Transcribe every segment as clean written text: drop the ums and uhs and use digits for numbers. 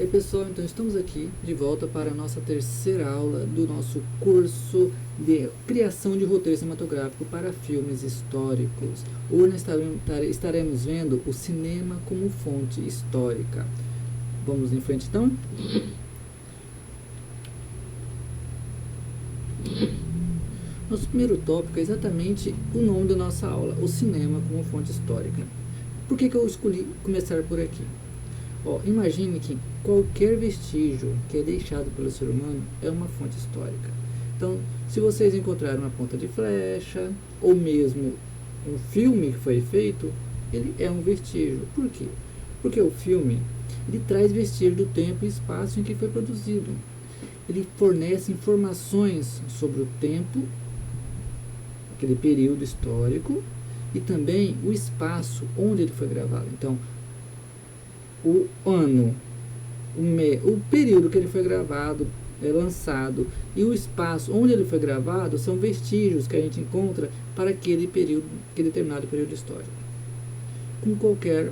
E aí pessoal, então estamos aqui de volta para a nossa terceira aula do nosso curso de criação de roteiro cinematográfico para filmes históricos. Hoje nós estaremos vendo o cinema como fonte histórica. Vamos em frente então? Nosso primeiro tópico é exatamente o nome da nossa aula, o cinema como fonte histórica. Por que eu escolhi começar por aqui? Imagine que qualquer vestígio que é deixado pelo ser humano é uma fonte histórica. Então, se vocês encontrarem uma ponta de flecha, ou mesmo um filme que foi feito, ele é um vestígio. Por quê? Porque o filme, ele traz vestígio do tempo e espaço em que foi produzido. Ele fornece informações sobre o tempo, aquele período histórico, e também o espaço onde ele foi gravado. Então, o ano, o período que ele foi gravado, lançado, e o espaço onde ele foi gravado são vestígios que a gente encontra para aquele período, aquele determinado período histórico. Como qualquer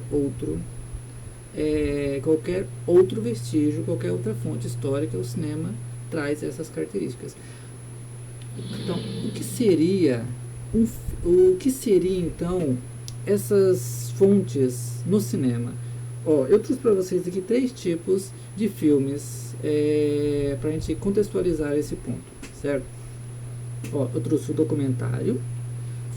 outro vestígio, qualquer outra fonte histórica, o cinema traz essas características. Então, o que seria então essas fontes no cinema? Eu trouxe para vocês aqui 3 tipos de filmes para a gente contextualizar esse ponto, certo? Eu trouxe o documentário,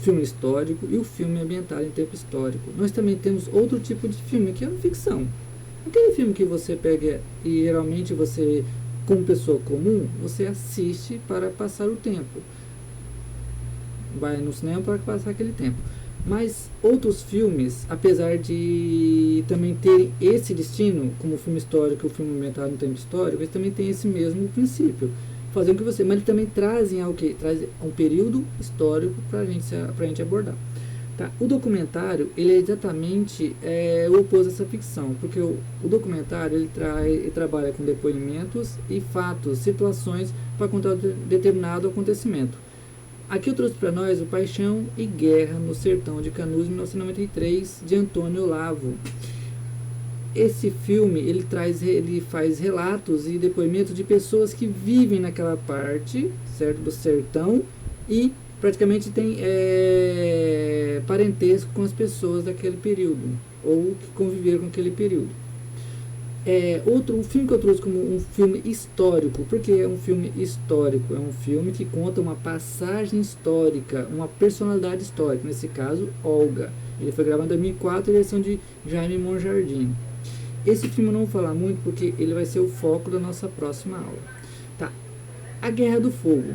filme histórico e o filme ambientado em tempo histórico. Nós também temos outro tipo de filme, que é a ficção. Aquele filme que você pega e geralmente você, como pessoa comum, você assiste para passar o tempo. Vai no cinema para passar aquele tempo. Mas outros filmes, apesar de também terem esse destino, como o filme histórico e o filme ambientado no tempo histórico, eles também têm esse mesmo princípio. Fazer com que você... Mas eles também trazem Trazem um período histórico para a gente abordar. Tá? O documentário, ele é exatamente o oposto dessa ficção, porque o documentário ele trabalha com depoimentos e fatos, situações para contar determinado acontecimento. Aqui eu trouxe para nós o Paixão e Guerra no Sertão de Canudos, 1993, de Antônio Olavo. Esse filme, ele faz relatos e depoimentos de pessoas que vivem naquela parte, certo, do sertão, e praticamente tem parentesco com as pessoas daquele período, ou que conviveram com aquele período. O filme que eu trouxe como um filme histórico, porque é um filme histórico, é um filme que conta uma passagem histórica, uma personalidade histórica, nesse caso, Olga. Ele foi gravado em 2004, direção de Jaime Monjardim. Esse filme eu não vou falar muito, porque ele vai ser o foco da nossa próxima aula. Tá. A Guerra do Fogo.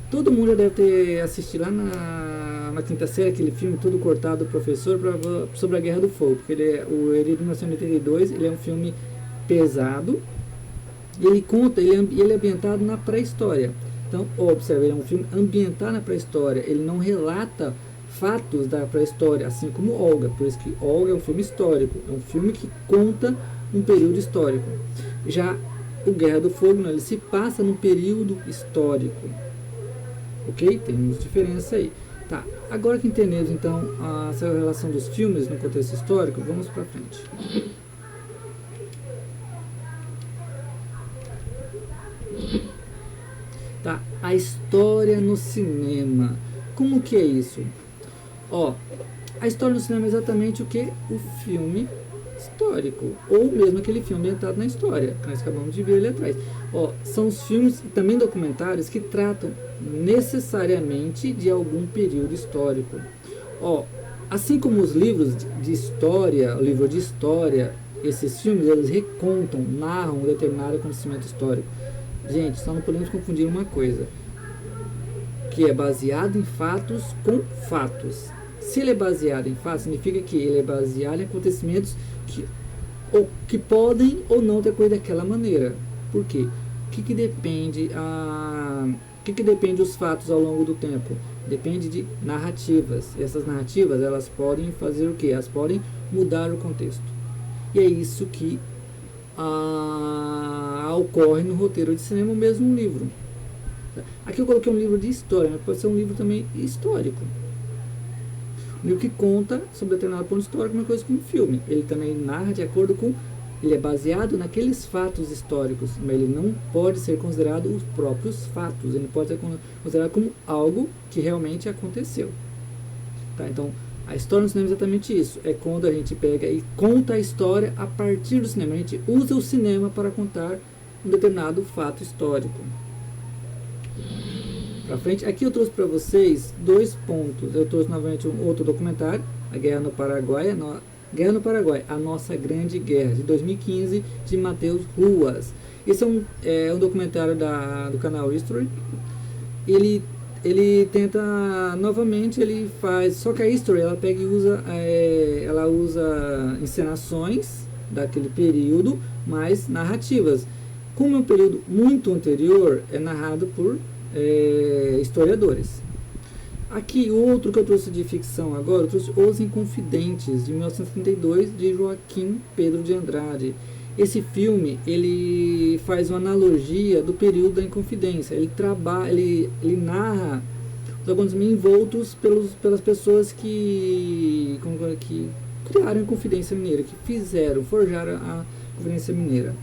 Todo mundo já deve ter assistido lá na quinta série, aquele filme todo cortado do professor sobre a Guerra do Fogo, porque ele é de 1982, ele é um filme pesado, e ele é ambientado na pré-história. Então, observe, ele é um filme ambientado na pré-história, ele não relata fatos da pré-história, assim como Olga, por isso que Olga é um filme histórico, é um filme que conta um período histórico. Já o Guerra do Fogo, ele se passa num período histórico. Ok? Temos diferença aí. Tá, agora que entendemos então essa relação dos filmes no contexto histórico, vamos para frente. Tá, a história no cinema. Como que é isso? A história no cinema é exatamente o que? O filme histórico, ou mesmo aquele filme ambientado na história, que nós acabamos de ver ali atrás. São os filmes e também documentários que tratam necessariamente de algum período histórico. Assim como os livros de história, o livro de história, esses filmes, eles recontam, narram um determinado acontecimento histórico. Gente, só não podemos confundir uma coisa, que é baseado em fatos com fatos. Se ele é baseado em fatos, significa que ele é baseado em acontecimentos que podem ou não ter ocorrido daquela maneira. Por quê? O que depende os fatos ao longo do tempo? Depende de narrativas. E essas narrativas, elas podem fazer o quê? Elas podem mudar o contexto. E é isso que ocorre no roteiro de cinema, ou mesmo um livro. Aqui eu coloquei um livro de história, mas pode ser um livro também histórico. Um livro que conta sobre determinado ponto histórico, uma coisa como um filme. Ele também narra de acordo com ele é baseado naqueles fatos históricos, mas ele não pode ser considerado os próprios fatos, ele pode ser considerado como algo que realmente aconteceu. Tá? Então, a história no cinema é exatamente isso, é quando a gente pega e conta a história a partir do cinema, a gente usa o cinema para contar um determinado fato histórico. Pra frente, aqui eu trouxe para vocês 2 pontos, eu trouxe novamente um outro documentário, A Guerra no Paraguai, Guerra no Paraguai, A Nossa Grande Guerra, de 2015, de Matheus Ruas. Esse é um documentário do canal History. Ele tenta, novamente, ele faz, só que a History, ela pega e ela usa encenações daquele período, mas narrativas. Como é um período muito anterior, é narrado por historiadores. Aqui, outro que eu trouxe de ficção agora, eu trouxe Os Inconfidentes, de 1932, de Joaquim Pedro de Andrade. Esse filme, ele faz uma analogia do período da Inconfidência. Ele narra os acontecimentos envoltos pelas pessoas que criaram a Inconfidência Mineira, que forjaram a Inconfidência Mineira.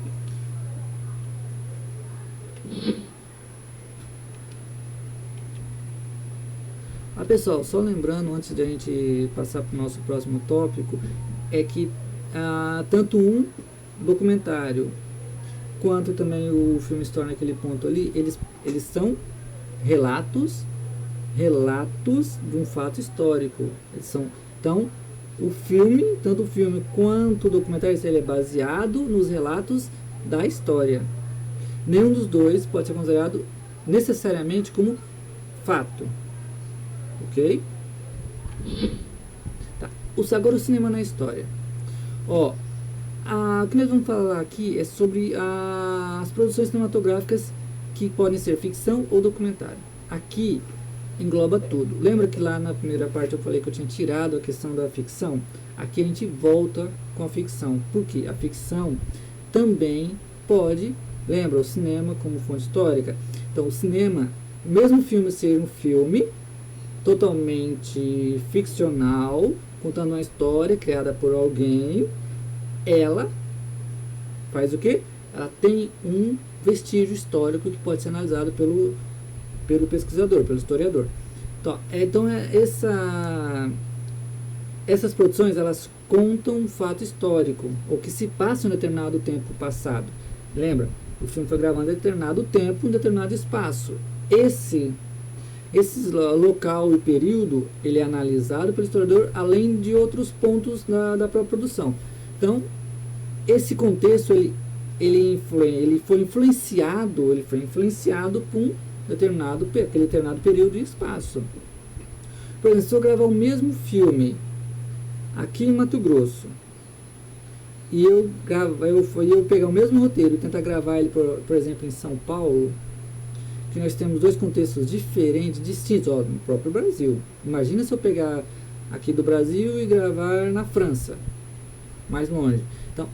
Pessoal, só lembrando, antes de a gente passar para o nosso próximo tópico, é que tanto um documentário quanto também o filme História naquele ponto ali, eles são relatos de um fato histórico. Então, tanto o filme quanto o documentário, ele é baseado nos relatos da história. Nenhum dos dois pode ser considerado necessariamente como fato. Ok? Tá. Agora o cinema na história. O que nós vamos falar aqui é sobre as produções cinematográficas que podem ser ficção ou documentário. Aqui engloba tudo. Lembra que lá na primeira parte eu falei que eu tinha tirado a questão da ficção? Aqui a gente volta com a ficção. Porque a ficção também pode, lembra, o cinema como fonte histórica. Então o cinema, mesmo o filme ser um filme totalmente ficcional, contando uma história criada por alguém, ela faz o quê? Ela tem um vestígio histórico que pode ser analisado pelo pesquisador, pelo historiador. Então essas produções, elas contam um fato histórico, ou que se passa em um determinado tempo passado. Lembra? O filme foi gravado em determinado tempo, em determinado espaço. Esse local e período, ele é analisado pelo historiador, além de outros pontos da própria produção. Então, esse contexto, ele foi influenciado por aquele determinado período e espaço. Por exemplo, se eu gravar o mesmo filme aqui em Mato Grosso, e eu pegar o mesmo roteiro e tentar gravar ele, por exemplo, em São Paulo, que nós temos 2 contextos diferentes, distintos, no próprio Brasil. Imagina se eu pegar aqui do Brasil e gravar na França, mais longe. Então,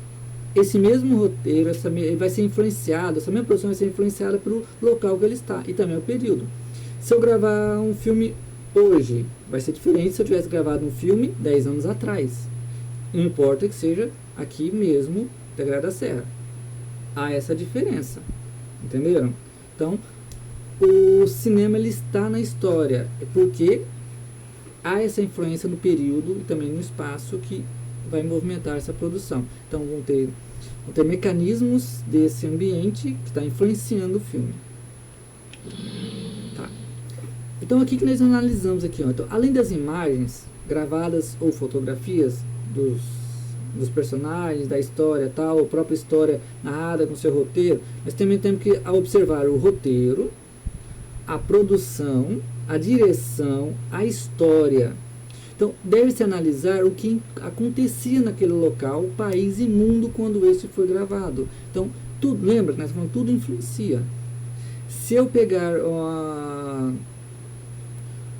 esse mesmo roteiro, ele vai ser influenciado, essa mesma produção vai ser influenciada pelo local que ele está, e também o período. Se eu gravar um filme hoje, vai ser diferente se eu tivesse gravado um filme 10 anos atrás. Não importa que seja aqui mesmo, Integrado da Serra. Há essa diferença. Entenderam? Então, o cinema, ele está na história, porque há essa influência no período e também no espaço que vai movimentar essa produção. Então vão ter mecanismos desse ambiente que está influenciando o filme. Tá. Então aqui que nós analisamos aqui, então, além das imagens gravadas ou fotografias dos personagens, da história, tal, a própria história narrada com seu roteiro, nós também temos que observar o roteiro, a produção, a direção, a história. Então, deve-se analisar o que acontecia naquele local, país e mundo quando este foi gravado. Então, tudo, lembra que nós falamos, tudo influencia. Se eu pegar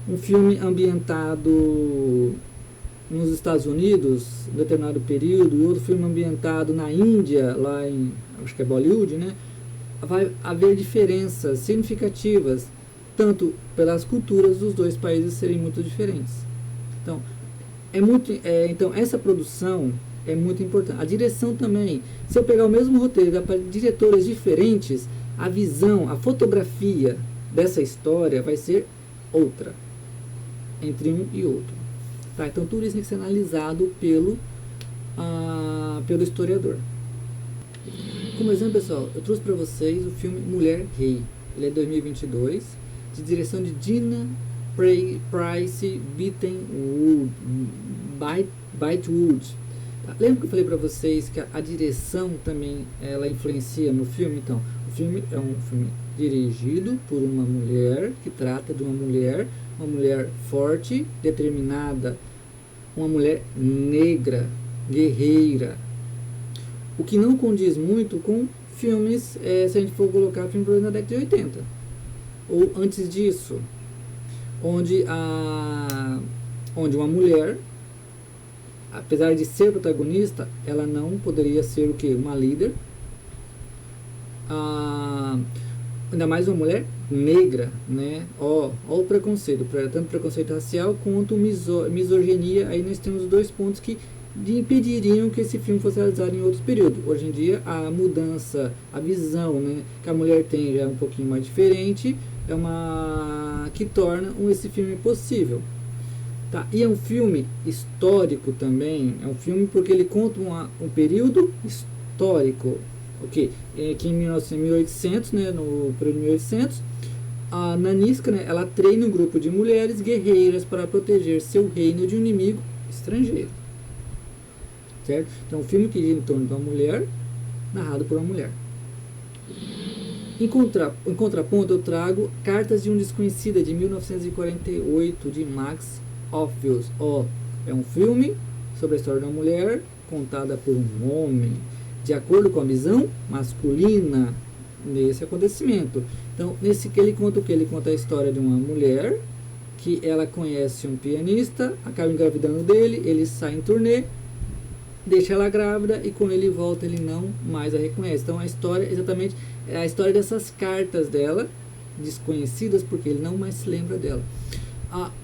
um filme ambientado nos Estados Unidos, em determinado período, e outro filme ambientado na Índia, lá em, acho que é Bollywood, né? Vai haver diferenças significativas, tanto pelas culturas dos 2 países serem muito diferentes. Então, então essa produção, é muito importante. A direção também. Se eu pegar o mesmo roteiro e dar para diretores diferentes, a visão, a fotografia dessa história vai ser outra entre um e outro. Tá? Então tudo isso tem que ser analisado pelo historiador. Como exemplo, pessoal, eu trouxe para vocês o filme Mulher Rei. Ele é de 2022, de direção de Gina Price Bythewood. Tá? Lembra que eu falei para vocês que a direção também ela influencia no filme? Então, o filme é um filme dirigido por uma mulher, que trata de uma mulher forte, determinada, uma mulher negra, guerreira. O que não condiz muito com filmes, se a gente for colocar filme da década de 80, ou antes disso, onde uma mulher, apesar de ser protagonista, ela não poderia ser o que? Uma líder, ainda mais uma mulher negra, né? Ó o preconceito, tanto preconceito racial quanto misoginia. Aí nós temos dois pontos que impediriam que esse filme fosse realizado em outros períodos. Hoje em dia a mudança, a visão, né, que a mulher tem já é um pouquinho mais diferente, que torna esse filme possível. Tá? E é um filme histórico também, é um filme porque ele conta um período histórico, que em 1800, né, no período de 1800, a Nanisca, né, ela treina um grupo de mulheres guerreiras para proteger seu reino de um inimigo estrangeiro. Certo? Então, um filme que gira em torno de uma mulher, narrado por uma mulher. Em contraponto, eu trago Cartas de um Desconhecida, de 1948, de Max Ophuls. É um filme sobre a história de uma mulher, contada por um homem, de acordo com a visão masculina nesse acontecimento. Então, ele conta o que? Ele conta a história de uma mulher, que ela conhece um pianista, acaba engravidando dele, ele sai em turnê, deixa ela grávida e quando ele volta ele não mais a reconhece. Então a história exatamente é a história dessas cartas dela, desconhecidas porque ele não mais se lembra dela.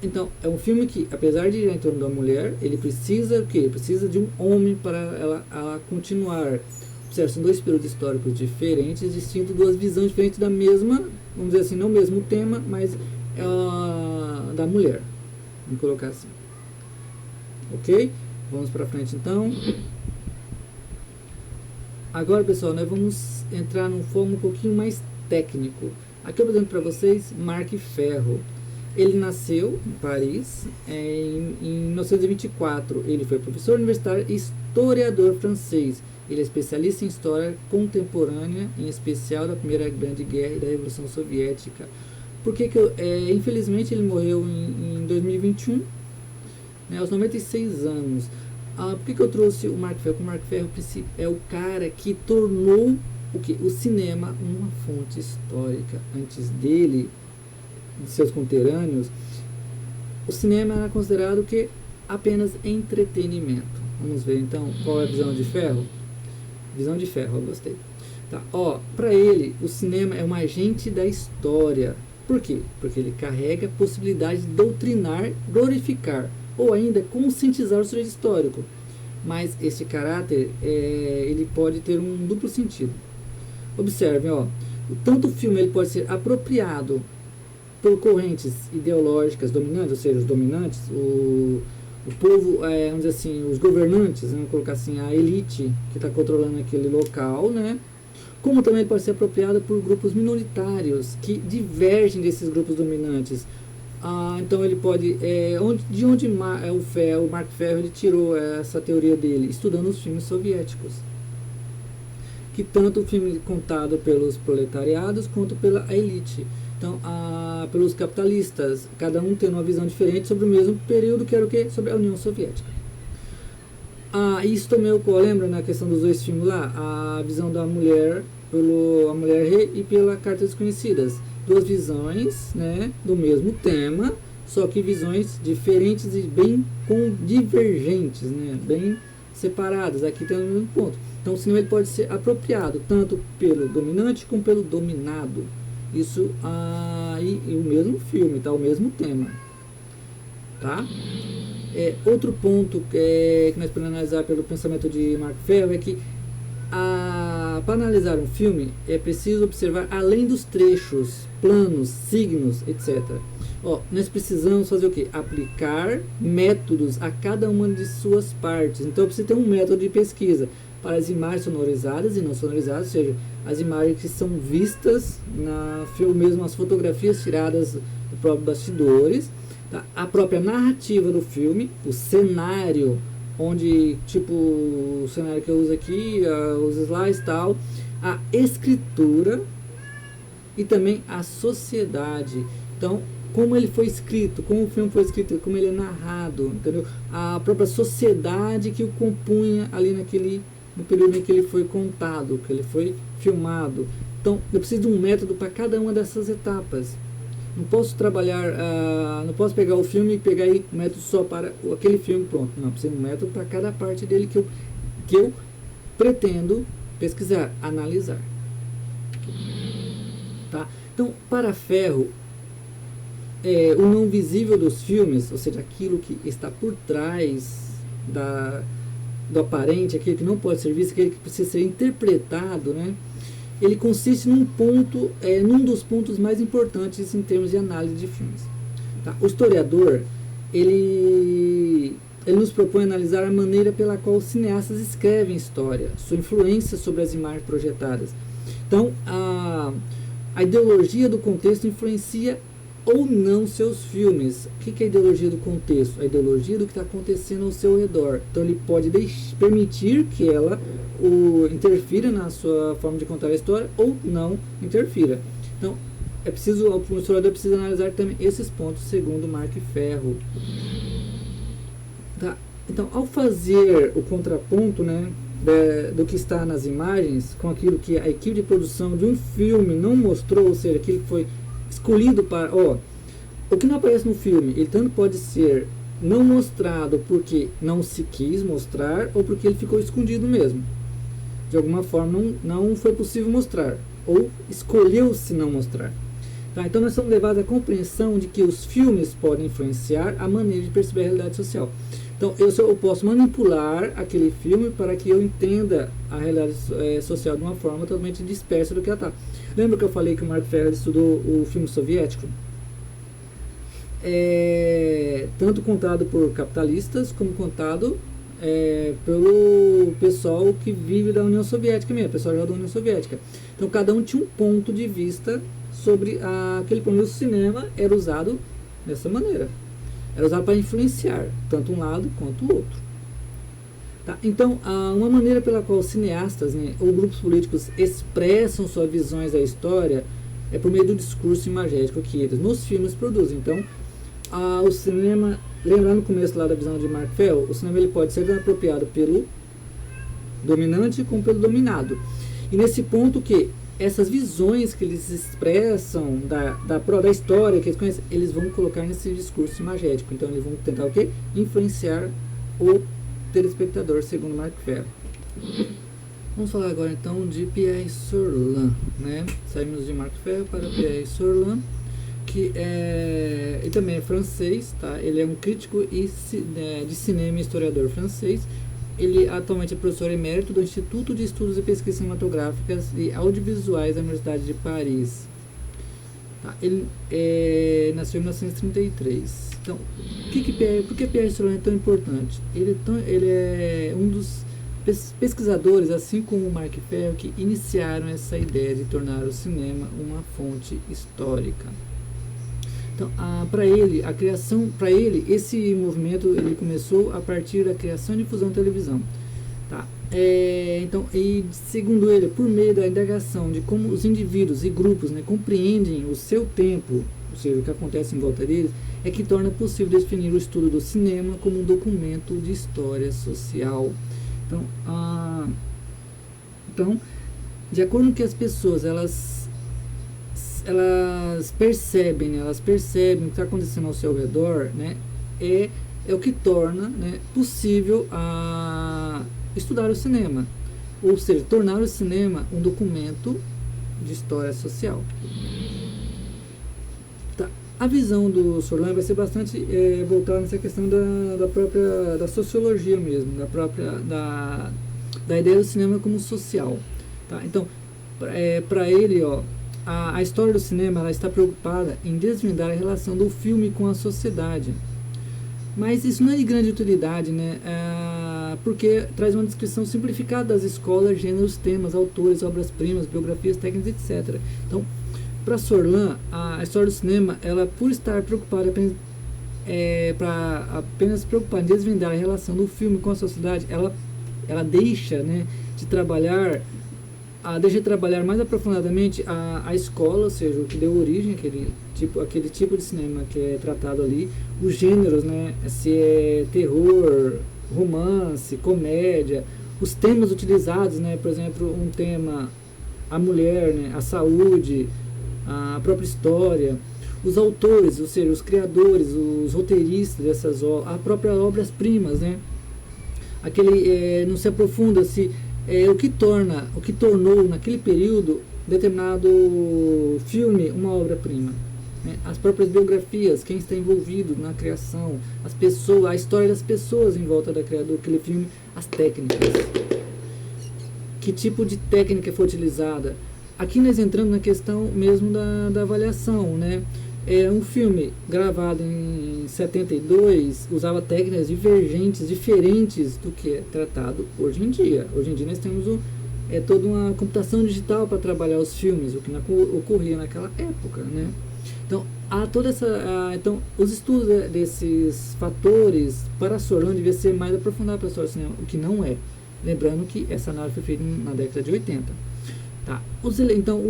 Então é um filme que, apesar de girar em torno da mulher, ele precisa o quê? Precisa de um homem para ela continuar. Certo, são dois períodos históricos diferentes, distintos, duas visões diferentes da mesma, vamos dizer assim, não o mesmo tema, mas da mulher. Vamos colocar assim. Ok? Vamos para frente então. Agora, pessoal, nós vamos entrar num foco um pouquinho mais técnico. Aqui eu apresento para vocês Marc Ferro. Ele nasceu em Paris em 1924. Ele foi professor universitário e historiador francês. Ele é especialista em história contemporânea, em especial da Primeira Grande Guerra e da Revolução Soviética. Infelizmente ele morreu em 2021, né, aos 96 anos. Por que eu trouxe o Marc Ferro? Porque o Marc Ferro é o cara que tornou o cinema uma fonte histórica. Antes dele, de seus conterrâneos, o cinema era considerado apenas entretenimento. Vamos ver então qual é a visão de Ferro? Visão de Ferro, eu gostei. Tá, para ele, o cinema é um agente da história. Por quê? Porque ele carrega a possibilidade de doutrinar, glorificar ou ainda conscientizar o sujeito histórico. Mas esse caráter, ele pode ter um duplo sentido. Observem, tanto o filme ele pode ser apropriado por correntes ideológicas dominantes, ou seja, os dominantes, o povo, vamos dizer assim, os governantes, vamos colocar assim, a elite que está controlando aquele local, né? Como também ele pode ser apropriado por grupos minoritários que divergem desses grupos dominantes. Então ele pode, de onde o Marc Ferro ele tirou essa teoria dele? Estudando os filmes soviéticos, que tanto o filme contado pelos proletariados quanto pela elite, então pelos capitalistas, cada um tendo uma visão diferente sobre o mesmo período, que era o quê? Sobre a União Soviética. Isso também ocorre, lembra na questão dos dois filmes lá, a visão da mulher a Mulher Rei e pela Cartas Desconhecidas. Duas visões, né, do mesmo tema, só que visões diferentes e bem divergentes, né, bem separadas. Aqui tem o mesmo ponto. Então o cinema ele pode ser apropriado tanto pelo dominante como pelo dominado. Isso e o mesmo filme, tá, o mesmo tema, tá? Outro ponto que nós podemos analisar pelo pensamento de Mark Ferro é que para analisar um filme é preciso observar além dos trechos, planos, signos, etc. Nós precisamos fazer o quê? Aplicar métodos a cada uma de suas partes. Então precisa ter um método de pesquisa para as imagens sonorizadas e não sonorizadas, ou seja, as imagens que são vistas na filme, mesmo as fotografias tiradas do próprio bastidores, tá? A própria narrativa do filme, o cenário, onde, tipo, o cenário que eu uso aqui, os slides e tal, a escritura e também a sociedade. Então, como ele foi escrito, como o filme foi escrito, como ele é narrado, entendeu? A própria sociedade que o compunha ali no período em que ele foi contado, que ele foi filmado. Então, eu preciso de um método para cada uma dessas etapas. Não posso trabalhar, não posso pegar o filme e pegar um método só para aquele filme, pronto. Não, preciso de um método para cada parte dele que eu pretendo pesquisar, analisar. Tá? Então, para Ferro, o não visível dos filmes, ou seja, aquilo que está por trás do aparente, aquilo que não pode ser visto, aquilo que precisa ser interpretado, né? Ele consiste num dos pontos mais importantes em termos de análise de filmes. Tá? O historiador, ele nos propõe analisar a maneira pela qual os cineastas escrevem história, sua influência sobre as imagens projetadas. Então, a ideologia do contexto influencia ou não seus filmes. O que é a ideologia do contexto? A ideologia do que está acontecendo ao seu redor. Então ele pode permitir que ela interfira na sua forma de contar a história ou não interfira. Então o historiador precisa analisar também esses pontos segundo Mark Ferro. Tá? Então, ao fazer o contraponto, né, do que está nas imagens com aquilo que a equipe de produção de um filme não mostrou, ou seja, aquilo que foi escolhido para... o que não aparece no filme, ele tanto pode ser não mostrado porque não se quis mostrar ou porque ele ficou escondido mesmo. De alguma forma não foi possível mostrar ou escolheu-se não mostrar. Tá? Então nós somos levados à compreensão de que os filmes podem influenciar a maneira de perceber a realidade social. Então eu posso manipular aquele filme para que eu entenda a realidade social de uma forma totalmente dispersa do que ela está. Lembra que eu falei que o Mark Ferro estudou o filme soviético? Tanto contado por capitalistas como contado pelo pessoal que vive da União Soviética mesmo, pessoal já da União Soviética. Então cada um tinha um ponto de vista sobre aquele ponto. O cinema era usado dessa maneira. Era usado para influenciar tanto um lado quanto o outro. Tá? Então, uma maneira pela qual os cineastas, né, ou grupos políticos expressam suas visões da história é por meio do discurso imagético que eles nos filmes produzem. Então, o cinema, lembrando no começo lá da visão de Mark Ferro, o cinema ele pode ser apropriado pelo dominante como pelo dominado. E nesse ponto que essas visões que eles expressam da história que eles conhecem, eles vão colocar nesse discurso imagético. Então, eles vão tentar o quê? Influenciar o telespectador, segundo Mark Ferro. Vamos falar agora então de Pierre Sorlin, né? Saímos de Mark Ferro para Pierre Sorlin, que ele também é francês, tá? Ele é um crítico de cinema e historiador francês. Ele atualmente é professor emérito do Instituto de Estudos e Pesquisas Cinematográficas e Audiovisuais da Universidade de Paris. Tá? Ele nasceu em 1933. Então, por que Pierre Sorlin é tão importante? Ele é um dos pesquisadores, assim como o Mark Ferro, que iniciaram essa ideia de tornar o cinema uma fonte histórica. Então, para ele, esse movimento ele começou a partir da criação e difusão da televisão. Tá? Então, segundo ele, por meio da indagação de como os indivíduos e grupos, né, compreendem o seu tempo, ou seja, o que acontece em volta deles, é que torna possível definir o estudo do cinema como um documento de história social. Então, de acordo com que as pessoas elas percebem o que está acontecendo ao seu redor, né, é o que torna, né, possível estudar o cinema, ou seja, tornar o cinema um documento de história social. Tá. A visão do Sorlan vai ser bastante voltada nessa questão da própria da sociologia mesmo, da ideia do cinema como social. Tá? Então, para ele, a história do cinema ela está preocupada em desvendar a relação do filme com a sociedade. Mas isso não é de grande utilidade, né? Porque traz uma descrição simplificada das escolas, gêneros, temas, autores, obras-primas, biografias, técnicas, etc. Então, para Sorlan, a história do cinema, ela por estar preocupada apenas preocupada em desvendar a relação do filme com a sociedade, ela deixa, né, de trabalhar mais aprofundadamente a escola, ou seja, o que deu origem àquele tipo de cinema que é tratado ali, os gêneros, né, se é terror, romance, comédia, os temas utilizados, né, por exemplo, um tema, a mulher, né, a saúde, a própria história, os autores, ou seja, os criadores, os roteiristas dessas obras, a própria obras-primas, né, não se aprofunda se o que tornou naquele período determinado filme uma obra-prima, né? As próprias biografias, quem está envolvido na criação, as pessoas, a história das pessoas em volta daquele filme, as técnicas, que tipo de técnica foi utilizada. Aqui nós entramos na questão mesmo da avaliação, né? Um filme gravado em 72 usava técnicas divergentes, diferentes do que é tratado hoje em dia. Hoje em dia nós temos toda uma computação digital para trabalhar os filmes, o que não ocorria naquela época, né? Então, então os estudos desses fatores para Sorlan devia ser mais aprofundado para a história do cinema, o que não é. Lembrando que essa análise foi feita na década de 80. Tá. Então,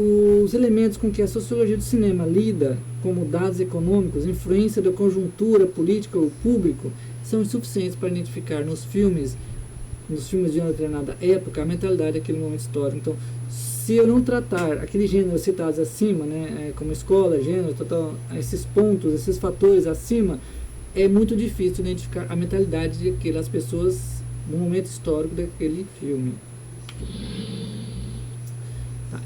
os elementos com que a sociologia do cinema lida, como dados econômicos, influência da conjuntura política ou público, são insuficientes para identificar nos filmes de uma determinada época, a mentalidade daquele momento histórico. Então, se eu não tratar aqueles gêneros citados acima, né, como escola, gênero, esses pontos, esses fatores acima, é muito difícil identificar a mentalidade daquelas pessoas no momento histórico daquele filme.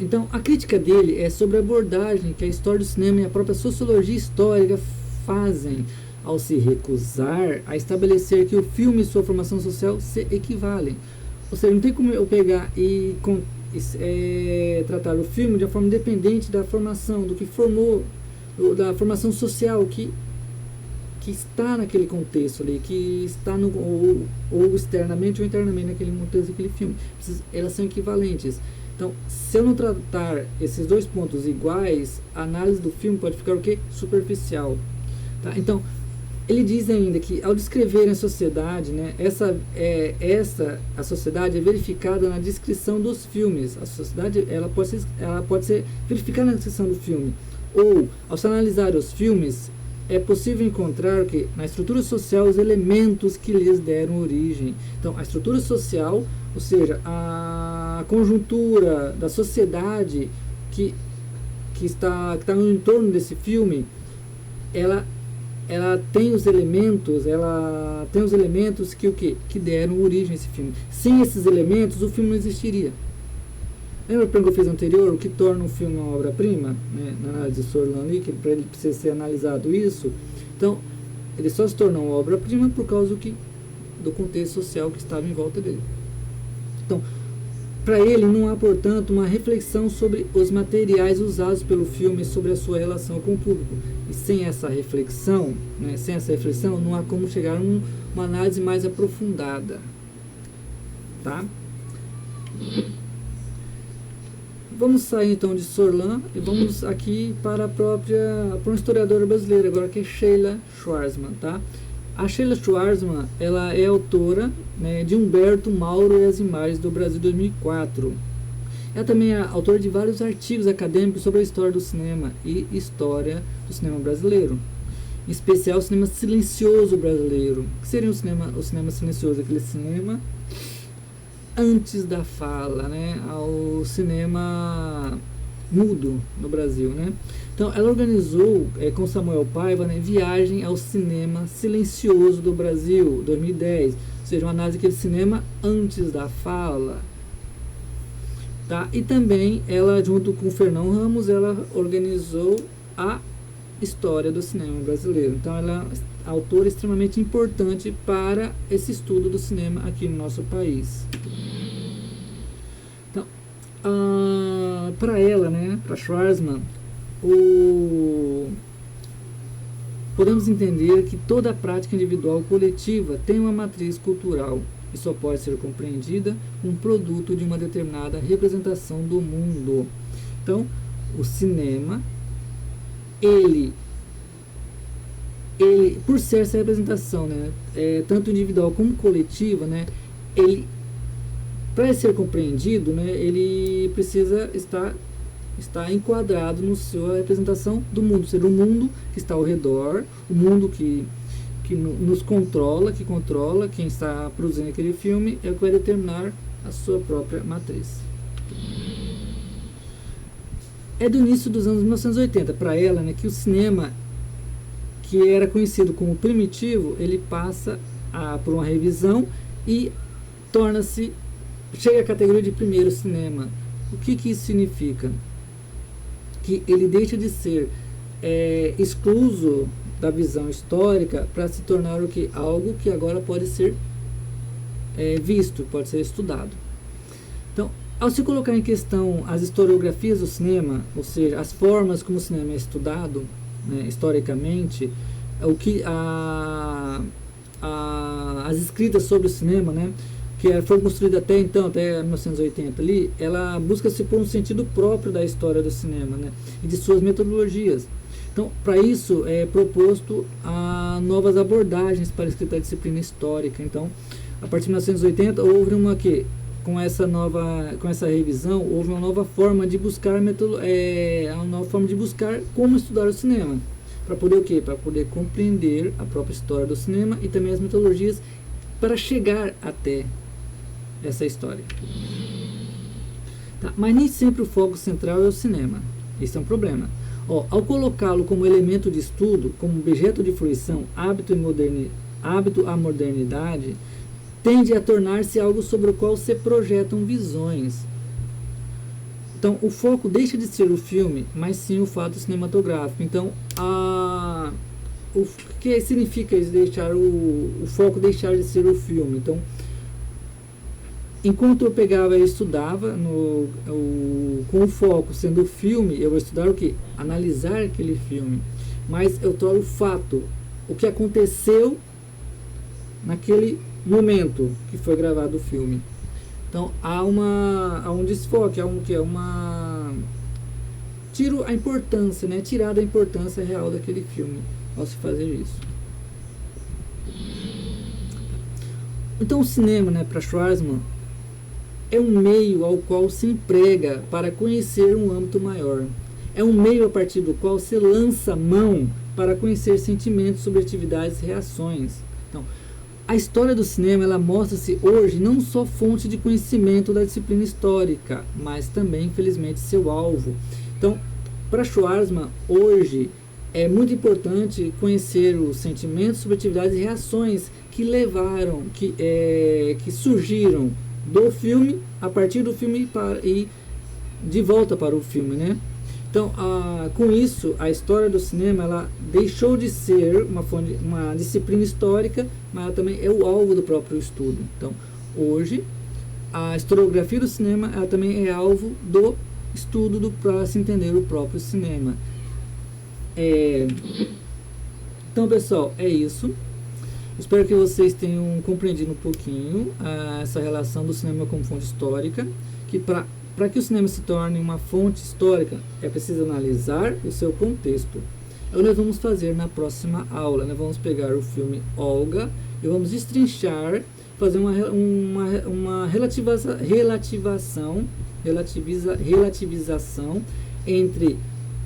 Então, a crítica dele é sobre a abordagem que a história do cinema e a própria sociologia histórica fazem ao se recusar a estabelecer que o filme e sua formação social se equivalem. Ou seja, não tem como eu pegar e tratar o filme de uma forma independente da formação, do que formou, da formação social que está naquele contexto ali, que está ou externamente ou internamente naquele contexto daquele filme. Elas são equivalentes. Então, se eu não tratar esses dois pontos iguais, a análise do filme pode ficar o quê? Superficial. Tá? Então, ele diz ainda que, ao descrever a sociedade, né, a sociedade é verificada na descrição dos filmes. A sociedade ela pode ser verificada na descrição do filme. Ou, ao se analisar os filmes, é possível encontrar que, na estrutura social, os elementos que lhes deram origem. Então, a estrutura social, ou seja, a conjuntura da sociedade que está no entorno desse filme, ela tem os elementos, que deram origem a esse filme. Sem esses elementos, o filme não existiria. Lembra que eu fiz anterior, o que torna um filme uma obra-prima? Né? Na análise de Sorlan, que para ele precisa ser analisado isso. Então, ele só se tornou uma obra-prima por causa do contexto social que estava em volta dele. Então, para ele não há, portanto, uma reflexão sobre os materiais usados pelo filme e sobre a sua relação com o público. E sem essa reflexão, não há como chegar a uma análise mais aprofundada. Tá? Vamos sair então de Sorlan e vamos aqui para uma historiadora brasileira agora, que é Sheila Schwarzman, tá? A Sheila Schwarzman, ela é autora, né, de Humberto Mauro e as Imagens do Brasil 2004. Ela também é autora de vários artigos acadêmicos sobre a história do cinema e história do cinema brasileiro. Em especial o cinema silencioso brasileiro. O que seria o cinema silencioso? Aquele cinema antes da fala, né, ao cinema mudo no Brasil, né? Então, ela organizou com Samuel Paiva, né, Viagem ao Cinema Silencioso do Brasil, 2010, ou seja, uma análise daquele cinema antes da fala. Tá? E também ela, junto com o Fernão Ramos, ela organizou a história do cinema brasileiro. Então ela é autora extremamente importante para esse estudo do cinema aqui no nosso país. Então, para ela, né, para Schwarzman, podemos entender que toda prática individual coletiva tem uma matriz cultural e só pode ser compreendida como produto de uma determinada representação do mundo. Então, o cinema, ele por ser essa representação, né, tanto individual como coletiva, né, ele, para ser compreendido, né, ele precisa estar enquadrado no sua representação do mundo, ser o mundo que está ao redor, o mundo que nos controla, que controla quem está produzindo aquele filme, é o que vai determinar a sua própria matriz. É do início dos anos 1980, para ela, né, que o cinema, que era conhecido como primitivo, ele passa por uma revisão e chega à categoria de primeiro cinema. O que isso significa? Que ele deixa de ser excluso da visão histórica para se tornar o que? Algo que agora pode ser visto, pode ser estudado. Então, ao se colocar em questão as historiografias do cinema, ou seja, as formas como o cinema é estudado, né, historicamente, o que as escritas sobre o cinema, né, que foi construída até 1980 ali, ela busca-se por um sentido próprio da história do cinema, né, e de suas metodologias. Então, para isso é proposto novas abordagens para a escrita da disciplina histórica. Então, a partir de 1980 houve com essa revisão, houve uma nova forma de buscar como estudar o cinema, para poder o quê? Para poder compreender a própria história do cinema e também as metodologias para chegar até essa história. Tá, mas nem sempre o foco central é o cinema. Isso é um problema. Ao colocá-lo como elemento de estudo, como objeto de fruição, hábito à modernidade, tende a tornar-se algo sobre o qual se projetam visões. Então, o foco deixa de ser o filme, mas sim o fato cinematográfico. Então, o que significa deixar o foco deixar de ser o filme? Então, enquanto eu pegava e estudava com o foco sendo o filme, eu vou estudar o que? Analisar aquele filme. Mas eu torno o fato, o que aconteceu naquele momento que foi gravado o filme. Então há um desfoque, tiro a importância, né? Tirar a importância real daquele filme ao se fazer isso. Então o cinema, né, para Schwarzman, é um meio ao qual se emprega para conhecer um âmbito maior. É um meio a partir do qual se lança mão para conhecer sentimentos, subjetividades e reações. Então, a história do cinema, ela mostra-se hoje não só fonte de conhecimento da disciplina histórica, mas também, infelizmente, seu alvo. Então, para Schwarzman, hoje, é muito importante conhecer os sentimentos, subjetividades e reações que levaram, que surgiram do filme, a partir do filme e de volta para o filme, né? Então, com isso, a história do cinema, ela deixou de ser uma disciplina histórica, mas ela também é o alvo do próprio estudo. Então, hoje, a historiografia do cinema, ela também é alvo do estudo para se entender o próprio cinema. Então, pessoal, é isso. Espero que vocês tenham compreendido um pouquinho essa relação do cinema como fonte histórica, que para que o cinema se torne uma fonte histórica, é preciso analisar o seu contexto. É o que nós vamos fazer na próxima aula. Nós vamos pegar o filme Olga e vamos destrinchar, fazer uma relativização entre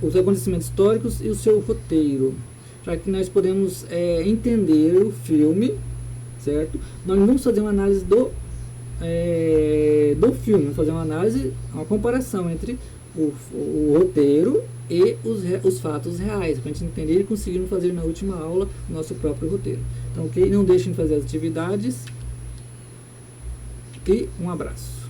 os acontecimentos históricos e o seu roteiro, para que nós podemos entender o filme, certo? Nós não vamos fazer uma análise do filme, vamos fazer uma comparação entre o roteiro e os fatos reais, para a gente entender e conseguir fazer na última aula o nosso próprio roteiro. Então, ok? Não deixem de fazer as atividades e um abraço.